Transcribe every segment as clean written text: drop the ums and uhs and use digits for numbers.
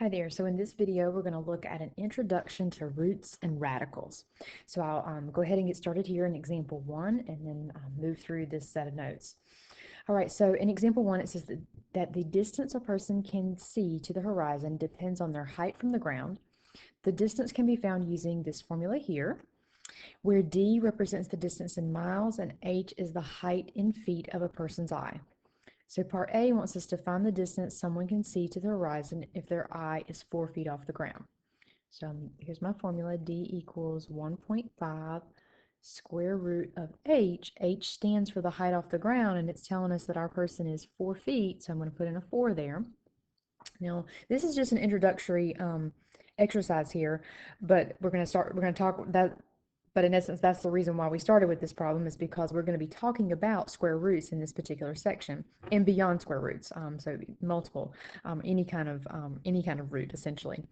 Hi there. So in this video, we're going to look at an introduction to roots and radicals. So I'll go ahead and get started here in example 1 and then move through this set of notes. All right, so in example 1, it says that the distance a person can see to the horizon depends on their height from the ground. The distance can be found using this formula here, where D represents the distance in miles and H is the height in feet of a person's eye. So part A wants us to find the distance someone can see to the horizon if their eye is 4 feet off the ground. So here's my formula. D equals 1.5 square root of H. H stands for the height off the ground, and it's telling us that our person is 4 feet, so I'm going to put in a 4 there. Now, this is just an introductory exercise here, but we're going to talk that. But in essence, that's the reason why we started with this problem, is because we're going to be talking about square roots in this particular section and beyond square roots. So multiple, any kind of root essentially.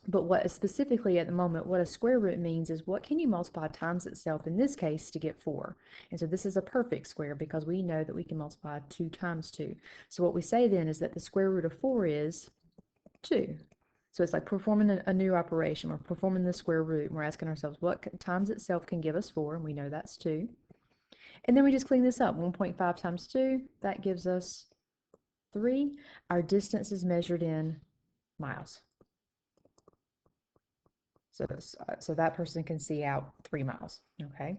But what specifically at the moment, what a square root means is what can you multiply times itself, in this case, to get 4. And so this is a perfect square because we know that we can multiply 2 times 2. So what we say then is that the square root of 4 is 2. So it's like performing a new operation. We're performing the square root, and we're asking ourselves what times itself can give us 4, and we know that's 2. And then we just clean this up. 1.5 times 2, that gives us 3. Our distance is measured in miles. So that person can see out 3 miles. Okay.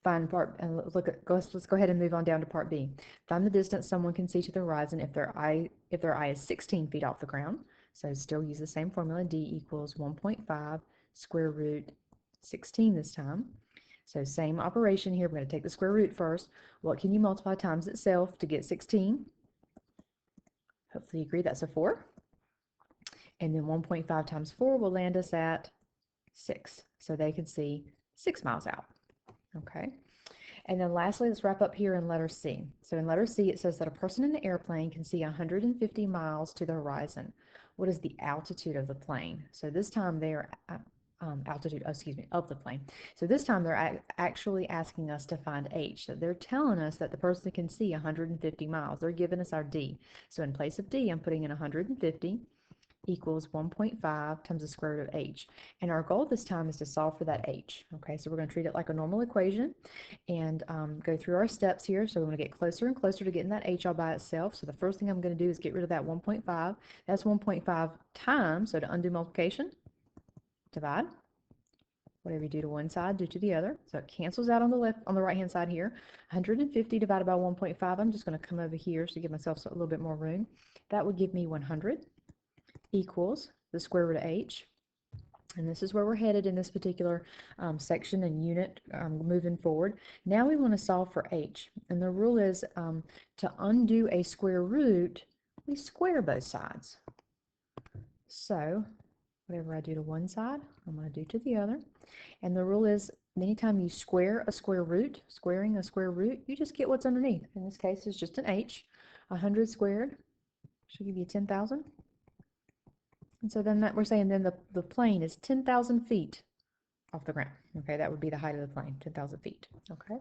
Find part, and let's go ahead and move on down to part B. Find the distance someone can see to the horizon if their eye is 16 feet off the ground. So still use the same formula. D equals 1.5 square root 16 this time. So same operation here. We're going to take the square root first. What can you multiply times itself to get 16? Hopefully you agree that's a 4. And then 1.5 times 4 will land us at 6. So they can see 6 miles out. Okay. And then lastly, let's wrap up here in letter C. So in letter C, it says that a person in an airplane can see 150 miles to the horizon. What is the altitude of the plane? So this time they're of the plane. So this time they're actually asking us to find H. So they're telling us that the person can see 150 miles. They're giving us our D. So in place of D, I'm putting in 150 equals 1.5 times the square root of H. And our goal this time is to solve for that H. Okay, so we're going to treat it like a normal equation and go through our steps here. So we're going to get closer and closer to getting that H all by itself. So the first thing I'm going to do is get rid of that 1.5. That's 1.5 times, so to undo multiplication, divide. Whatever you do to one side, do to the other. So it cancels out on the right hand side here. 150 divided by 1.5. I'm just going to come over here to give myself a little bit more room. That would give me 100 equals the square root of H. And this is where we're headed in this particular section and unit moving forward. Now we want to solve for H. And the rule is to undo a square root, we square both sides. So whatever I do to one side, I'm going to do to the other. And the rule is anytime you square a square root, squaring a square root, you just get what's underneath. In this case, it's just an H. 100 squared should give you 10,000. And so then we're saying then the plane is 10,000 feet off the ground. Okay, that would be the height of the plane, 10,000 feet. Okay.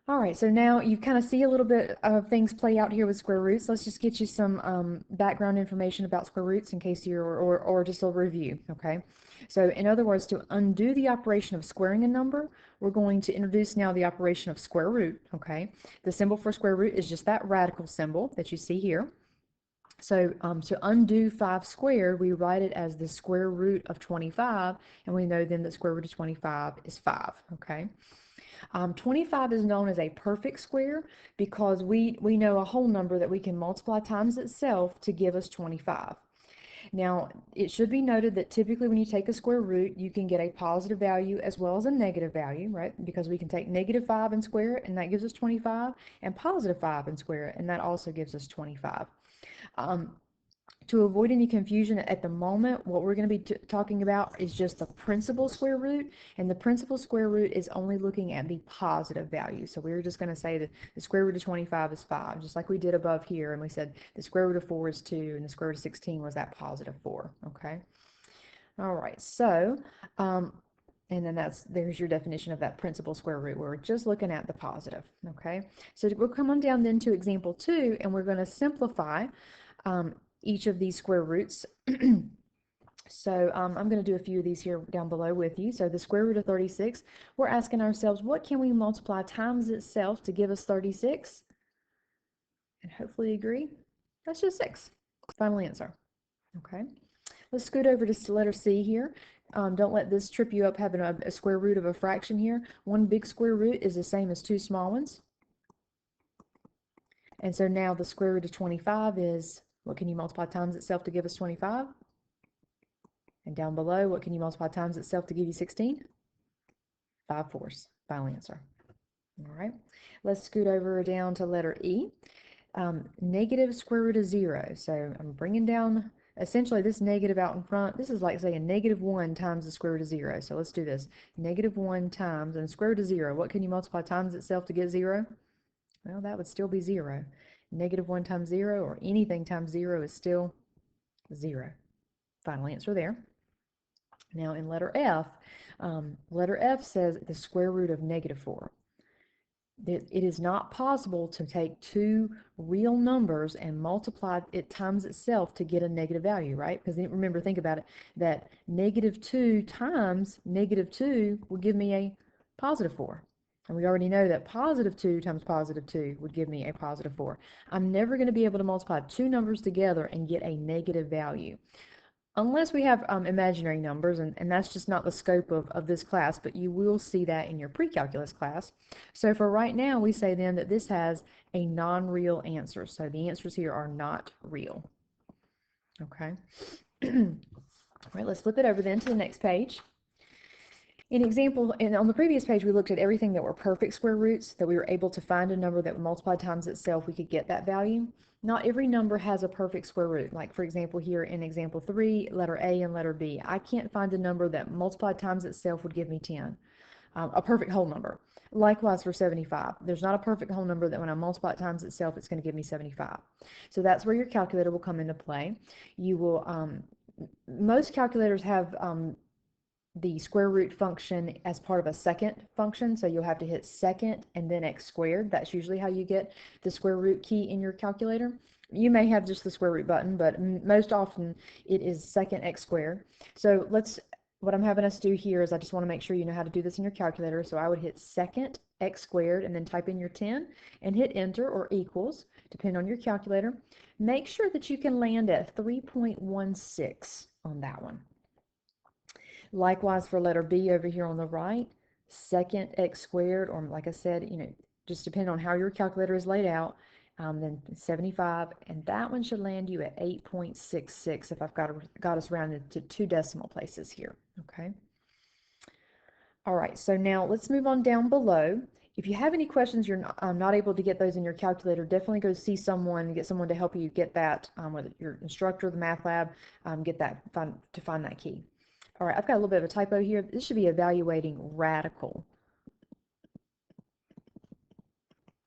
All right, so now you kind of see a little bit of things play out here with square roots. Let's just get you some background information about square roots in case you're, or just a review, okay? So in other words, to undo the operation of squaring a number, we're going to introduce now the operation of square root, okay? The symbol for square root is just that radical symbol that you see here. So to undo 5 squared, we write it as the square root of 25, and we know then that square root of 25 is 5, okay? 25 is known as a perfect square because we know a whole number that we can multiply times itself to give us 25. Now, it should be noted that typically when you take a square root, you can get a positive value as well as a negative value, right? Because we can take negative 5 and square it, and that gives us 25, and positive 5 and square it, and that also gives us 25. To avoid any confusion at the moment, what we're going to be talking about is just the principal square root, and the principal square root is only looking at the positive value. So we're just going to say that the square root of 25 is 5, just like we did above here, and we said the square root of 4 is 2, and the square root of 16 was that positive 4, okay? All right, so, and then there's your definition of that principal square root. We're just looking at the positive, okay? So we'll come on down then to example 2, and we're going to simplify each of these square roots. So I'm going to do a few of these here down below with you. So the square root of 36, we're asking ourselves, what can we multiply times itself to give us 36? And hopefully you agree, that's just 6. Final answer. Okay, let's scoot over to letter C here. Don't let this trip you up having a square root of a fraction here. One big square root is the same as two small ones. And so now the square root of 25 is, what can you multiply times itself to give us 25? And down below, what can you multiply times itself to give you 16? 5/4. Final answer. All right, let's scoot over down to letter E. Negative square root of 0. So I'm bringing down essentially this negative out in front. This is like saying -1 times the square root of 0. So let's do this. -1 times, and square root of 0. What can you multiply times itself to get 0? Well, that would still be 0. -1 times 0, or anything times 0, is still 0. Final answer there. Now in letter F says the square root of -4. It is not possible to take two real numbers and multiply it times itself to get a negative value, right? Because remember, think about it, that -2 times -2 would give me a +4. And we already know that +2 times +2 would give me a +4. I'm never going to be able to multiply two numbers together and get a negative value. Unless we have imaginary numbers, and that's just not the scope of this class, but you will see that in your pre-calculus class. So for right now, we say then that this has a non-real answer. So the answers here are not real. Okay. All right, let's flip it over then to the next page. In example, on the previous page, we looked at everything that were perfect square roots, that we were able to find a number that multiplied times itself, we could get that value. Not every number has a perfect square root. Like, for example, here in example 3, letter A and letter B, I can't find a number that multiplied times itself would give me 10, a perfect whole number. Likewise for 75. There's not a perfect whole number that when I multiply it times itself, it's going to give me 75. So that's where your calculator will come into play. You will, most calculators have the square root function as part of a second function, so you'll have to hit second and then x squared. That's usually how you get the square root key in your calculator. You may have just the square root button, but most often it is second x squared. So what I'm having us do here is I just want to make sure you know how to do this in your calculator. So I would hit second x squared and then type in your 10 and hit enter or equals, depending on your calculator. Make sure that you can land at 3.16 on that one. Likewise for letter B over here on the right, second x squared, or like I said, just depending on how your calculator is laid out, then 75, and that one should land you at 8.66 if I've got us rounded to 2 decimal places here, okay? All right, so now let's move on down below. If you have any questions, you're not able to get those in your calculator, definitely go see someone, get someone to help you get that, whether your instructor, the math lab, to find that key. All right, I've got a little bit of a typo here. This should be evaluating radical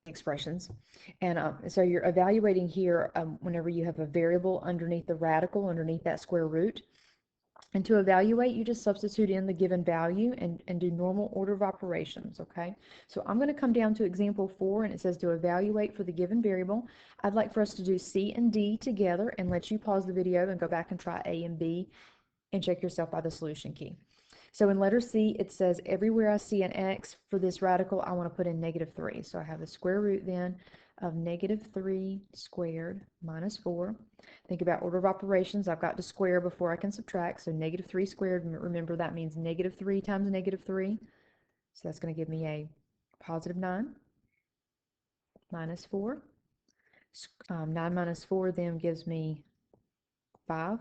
expressions. And so you're evaluating here whenever you have a variable underneath the radical, underneath that square root. And to evaluate, you just substitute in the given value and do normal order of operations, okay? So I'm going to come down to example 4, and it says to evaluate for the given variable. I'd like for us to do C and D together and let you pause the video and go back and try A and B and check yourself by the solution key. So in letter C, it says everywhere I see an x for this radical, I want to put in -3. So I have the square root then of -3 squared minus 4. Think about order of operations. I've got to square before I can subtract. So -3 squared, remember that means -3 times -3. So that's going to give me a +9 minus 4. 9 minus 4 then gives me 5.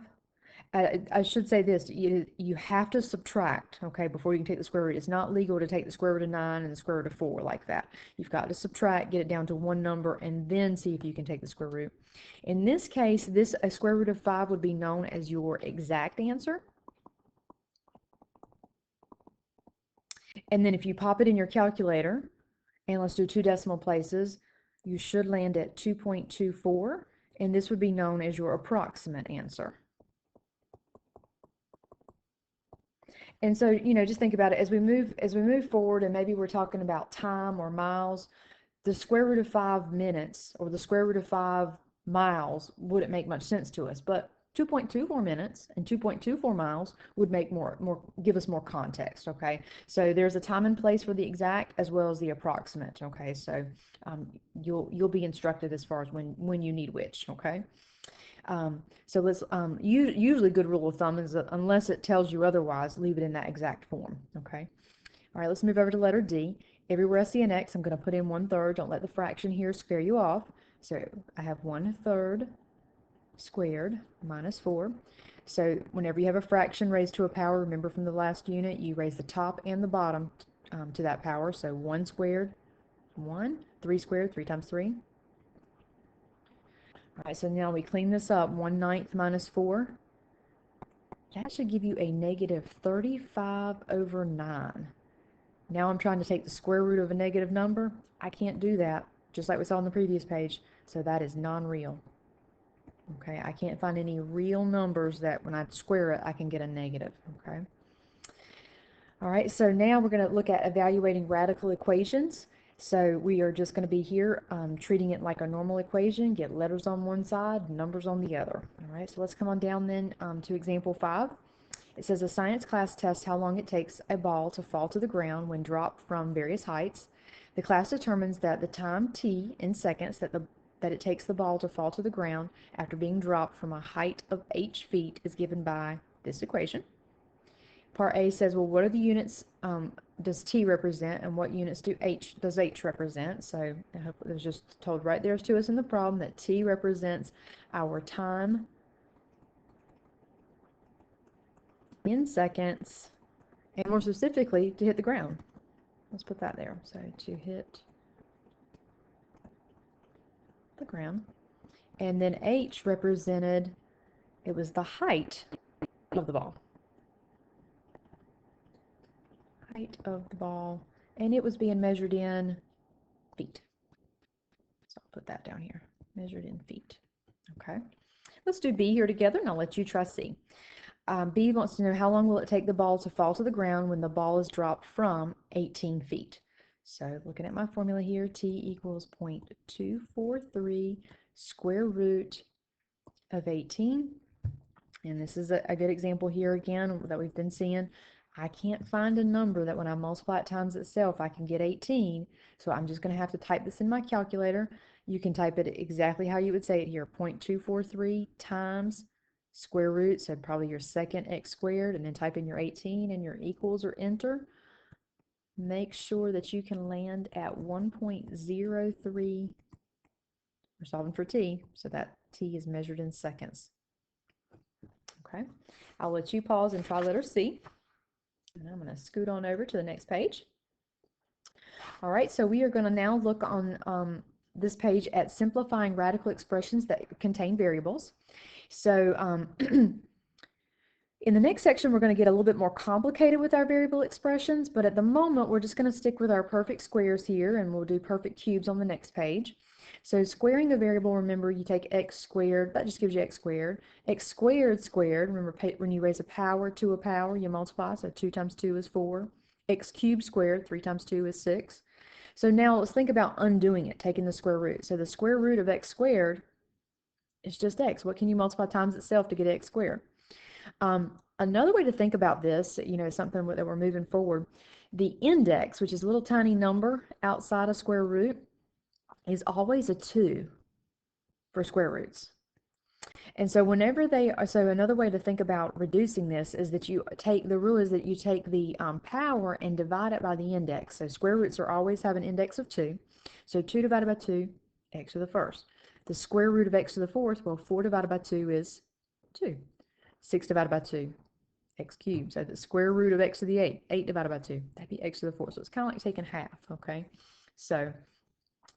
I should say this, you have to subtract, okay, before you can take the square root. It's not legal to take the square root of 9 and the square root of 4 like that. You've got to subtract, get it down to one number, and then see if you can take the square root. In this case, a square root of 5 would be known as your exact answer. And then if you pop it in your calculator, and let's do 2 decimal places, you should land at 2.24, and this would be known as your approximate answer. And so, just think about it as we move forward, and maybe we're talking about time or miles. The square root of 5 minutes, or the square root of 5 miles wouldn't make much sense to us, but 2.24 minutes and 2.24 miles would make give us more context. Okay, so there's a time and place for the exact as well as the approximate. Okay, so you'll be instructed as far as when you need which. Okay. So let's usually good rule of thumb is that unless it tells you otherwise, leave it in that exact form. Okay. All right, let's move over to letter D. Everywhere I see an X, I'm going to put in 1/3. Don't let the fraction here scare you off. So I have 1/3 squared minus 4. So whenever you have a fraction raised to a power, remember from the last unit, you raise the top and the bottom to that power. So 1 squared, 1, 3 squared, 3 times 3. All right, so now we clean this up. 1/9 minus 4. That should give you a negative 35/9. Now I'm trying to take the square root of a negative number. I can't do that, just like we saw on the previous page. So that is non-real. Okay, I can't find any real numbers that when I square it, I can get a negative. Okay. All right, so now we're going to look at evaluating radical equations. So we are just going to be here treating it like a normal equation, get letters on one side, numbers on the other. All right, so let's come on down then to example 5. It says a science class tests how long it takes a ball to fall to the ground when dropped from various heights. The class determines that the time t in seconds that it takes the ball to fall to the ground after being dropped from a height of h feet is given by this equation. Part A says, well, what are the units does t represent, and what units does h represent? So I hope it was just told right there to us in the problem that t represents our time in seconds, and more specifically, to hit the ground. Let's put that there. So to hit the ground. And then h represented, it was the height of the ball. Height of the ball. And it was being measured in feet. So I'll put that down here. Measured in feet. Okay. Let's do B here together, and I'll let you try C. B wants to know how long will it take the ball to fall to the ground when the ball is dropped from 18 feet. So looking at my formula here, t equals 0.243 square root of 18. And this is a good example here again that we've been seeing. I can't find a number that when I multiply it times itself, I can get 18. So I'm just going to have to type this in my calculator. You can type it exactly how you would say it here, 0.243 times square root, so probably your second x squared, and then type in your 18 and your equals or enter. Make sure that you can land at 1.03. We're solving for t, so that t is measured in seconds. Okay, I'll let you pause and try letter C. And I'm going to scoot on over to the next page. All right, so we are going to now look on this page at simplifying radical expressions that contain variables. So in the next section, we're going to get a little bit more complicated with our variable expressions, but at the moment, we're just going to stick with our perfect squares here, and we'll do perfect cubes on the next page. So squaring a variable, remember, you take x squared, that just gives you x squared. X squared squared, remember, when you raise a power to a power, you multiply, so 2 times 2 is 4. X cubed squared, 3 times 2 is 6. So now let's think about undoing it, taking the square root. So the square root of x squared is just x. What can you multiply times itself to get x squared? Another way to think about this, something that we're moving forward, the index, which is a little tiny number outside of square root, is always a 2 for square roots. And so whenever so another way to think about reducing this is that the rule is that you take the power and divide it by the index. So square roots always have an index of 2. So 2 divided by 2, x to the first. The square root of x to the fourth, well, 4 divided by 2 is 2. 6 divided by 2, x cubed. So the square root of x to the 8, 8 divided by 2, that'd be x to the 4. So it's kind of like taking half, okay? So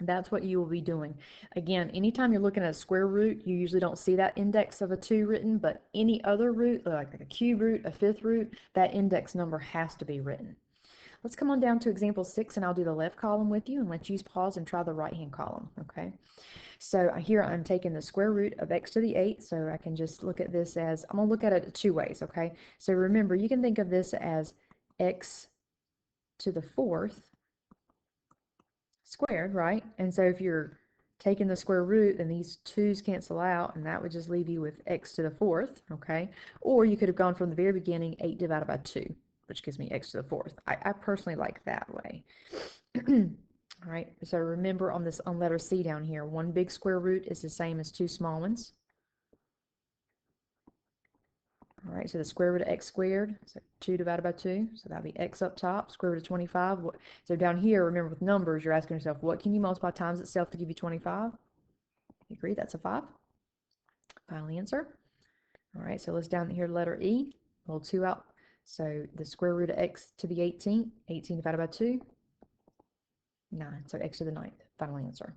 that's what you will be doing. Again, anytime you're looking at a square root, you usually don't see that index of a 2 written, but any other root, like a cube root, a fifth root, that index number has to be written. Let's come on down to example 6, and I'll do the left column with you, and let you pause and try the right-hand column, okay? So here I'm taking the square root of x to the 8, so I can just look at this as, I'm going to look at it 2 ways, okay? So remember, you can think of this as x to the fourth squared, right? And so if you're taking the square root, then these 2's cancel out, and that would just leave you with x to the 4th, okay? Or you could have gone from the very beginning, 8 divided by 2, which gives me x to the 4th. I personally like that way. All right, so remember on letter C down here, one big square root is the same as 2 small ones. All right, so the square root of x squared, so 2 divided by 2, so that'll be x up top, square root of 25. So down here, remember with numbers, you're asking yourself, what can you multiply times itself to give you 25? You agree that's a 5? Final answer. All right, so let's down here, letter E, pull 2 out. So the square root of x to the 18, 18 divided by 2, 9, so x to the 9th, final answer.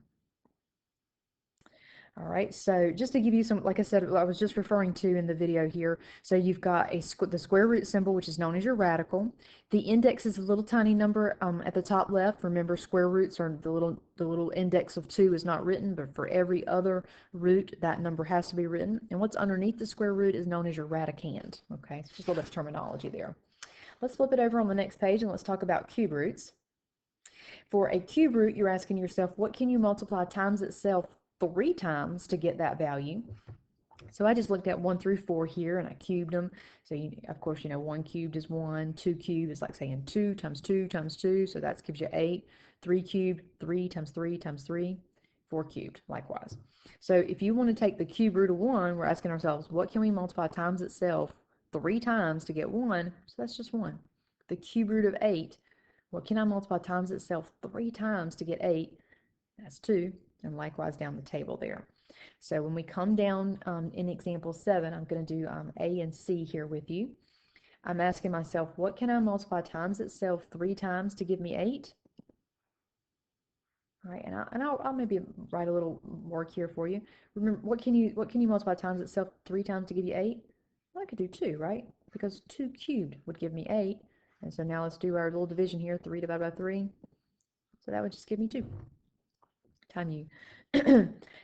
All right, so just to give you some, like I said, I was just referring to in the video here. So you've got the square root symbol, which is known as your radical. The index is a little tiny number at the top left. Remember, square roots are the little index of 2 is not written, but for every other root, that number has to be written. And what's underneath the square root is known as your radicand. Okay, so just a little bit of terminology there. Let's flip it over on the next page and let's talk about cube roots. For a cube root, you're asking yourself, what can you multiply times itself 3 times to get that value? So I just looked at 1 through 4 here and I cubed them. So of course, 1 cubed is 1, 2 cubed is like saying 2 times 2 times 2. So that gives you 8. 3 cubed, 3 times 3 times 3. 4 cubed, likewise. So if you want to take the cube root of 1, we're asking ourselves, what can we multiply times itself 3 times to get 1? So that's just 1. The cube root of 8, what can I multiply times itself 3 times to get 8? That's 2. And likewise down the table there. So when we come down in example 7, I'm going to do A and C here with you. I'm asking myself, what can I multiply times itself 3 times to give me 8? All right, and I'll maybe write a little work here for you. Remember, what can you multiply times itself 3 times to give you 8? Well, I could do 2, right? Because 2 cubed would give me 8. And so now let's do our little division here, 3 divided by 3. So that would just give me 2. Time you.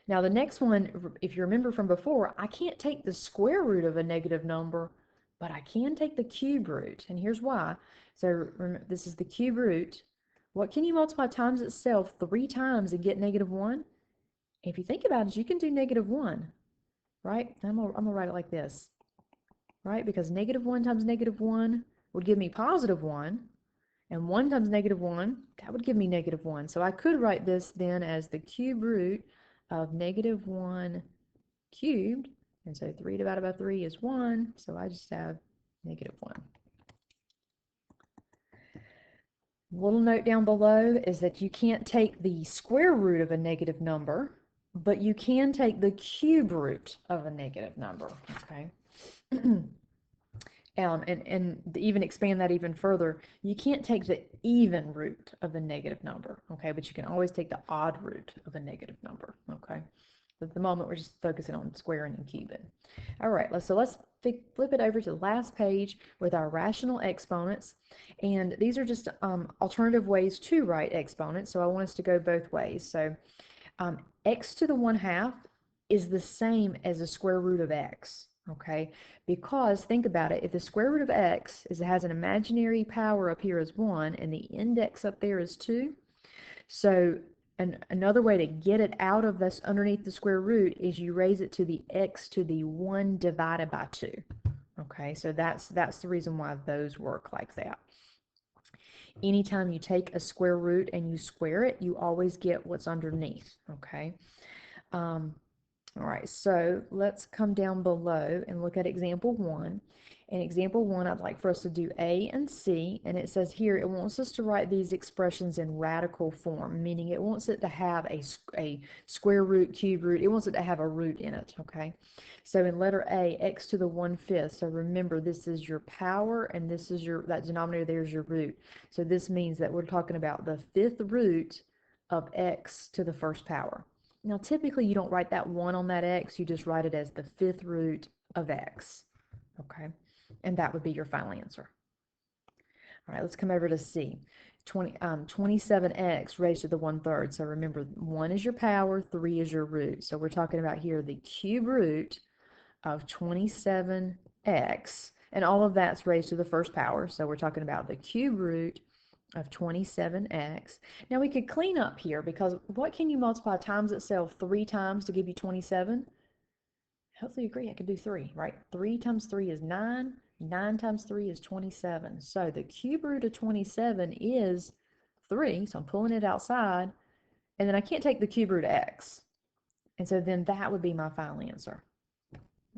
Now the next one, if you remember from before, I can't take the square root of a negative number, but I can take the cube root, and here's why. So remember, this is the cube root. What can you multiply times itself 3 times and get -1? If you think about it, you can do -1, right? I'm gonna write it like this, right? Because -1 times -1 would give me +1. And 1 times -1, that would give me -1. So I could write this then as the cube root of -1 cubed. And so 3 divided by 3 is 1. So I just have -1. Little note down below is that you can't take the square root of a negative number, but you can take the cube root of a negative number. Okay. And to even expand that even further, you can't take the even root of a negative number, okay? But you can always take the odd root of a negative number, okay? But at the moment, we're just focusing on squaring and cubing. All right, let's flip it over to the last page with our rational exponents. And these are just alternative ways to write exponents, so I want us to go both ways. So x to the 1/2 is the same as the square root of x. Okay, because think about it, if the square root of x has an imaginary power up here as 1 and the index up there is 2, so another way to get it out of this underneath the square root is you raise it to the x to the 1 divided by 2. Okay, so that's the reason why those work like that. Anytime you take a square root and you square it, you always get what's underneath. Okay. All right, so let's come down below and look at example 1. In example 1, I'd like for us to do A and C, and it says here it wants us to write these expressions in radical form, meaning it wants it to have a square root, cube root, it wants it to have a root in it, okay? So in letter A, x to the 1/5, so remember this is your power and this is that denominator there is your root. So this means that we're talking about the 5th root of x to the 1st power. Now, typically, you don't write that 1 on that x. You just write it as the 5th root of x. Okay? And that would be your final answer. All right, let's come over to C. 27x raised to the 1/3. So remember, 1 is your power, 3 is your root. So we're talking about here the cube root of 27x. And all of that's raised to the 1st power. So we're talking about the cube root of 27x. Now we could clean up here because what can you multiply times itself 3 times to give you 27? Hopefully you agree I could do 3, right? 3 times 3 is 9. 9 times 3 is 27. So the cube root of 27 is 3. So I'm pulling it outside. And then I can't take the cube root of x. And so then that would be my final answer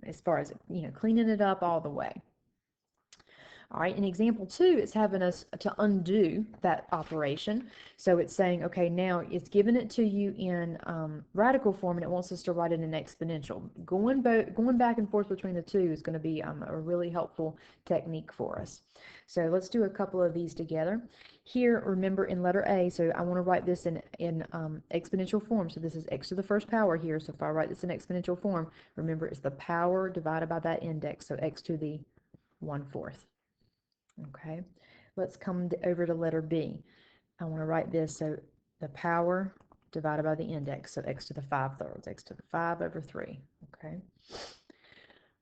as far as, cleaning it up all the way. All right, in example 2, it's having us to undo that operation. So it's saying, okay, now it's giving it to you in radical form, and it wants us to write it in exponential. Going back and forth between the two is going to be a really helpful technique for us. So let's do a couple of these together. Here, remember in letter A, so I want to write this in exponential form. So this is x to the first power here. So if I write this in exponential form, remember it's the power divided by that index, so x to the 1/4. Okay, let's come over to letter B. I want to write this, so the power divided by the index, so x to the 5/3, x to the 5/3. Okay.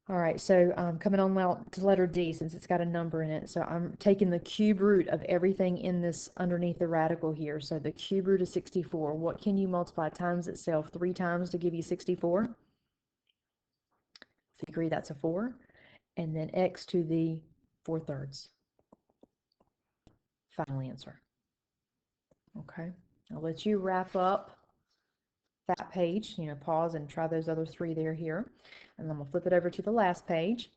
All right, so coming on now to letter D, since it's got a number in it. So I'm taking the cube root of everything in this underneath the radical here. So the cube root of 64, what can you multiply times itself 3 times to give you 64? If you agree, that's a 4. And then x to the 4/3. Final answer. Okay, I'll let you wrap up that page, pause and try those other 3 there here. And then we'll flip it over to the last page.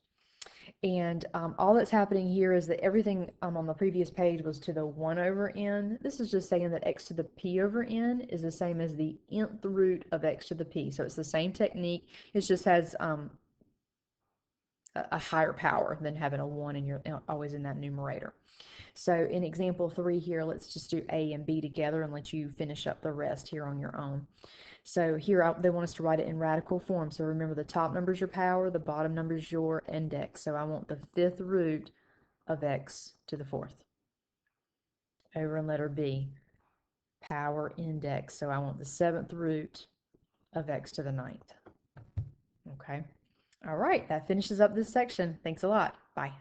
And all that's happening here is that everything on the previous page was to the 1/n. This is just saying that x to the p/n is the same as the nth root of x to the p. So it's the same technique. It just has a higher power than having a 1 in your always in that numerator. So in example 3 here, let's just do A and B together and let you finish up the rest here on your own. So here they want us to write it in radical form. So remember, the top number is your power, the bottom number is your index. So I want the 5th root of x to the 4th. Over in letter B, power index. So I want the 7th root of x to the 9th. Okay. All right, that finishes up this section. Thanks a lot. Bye.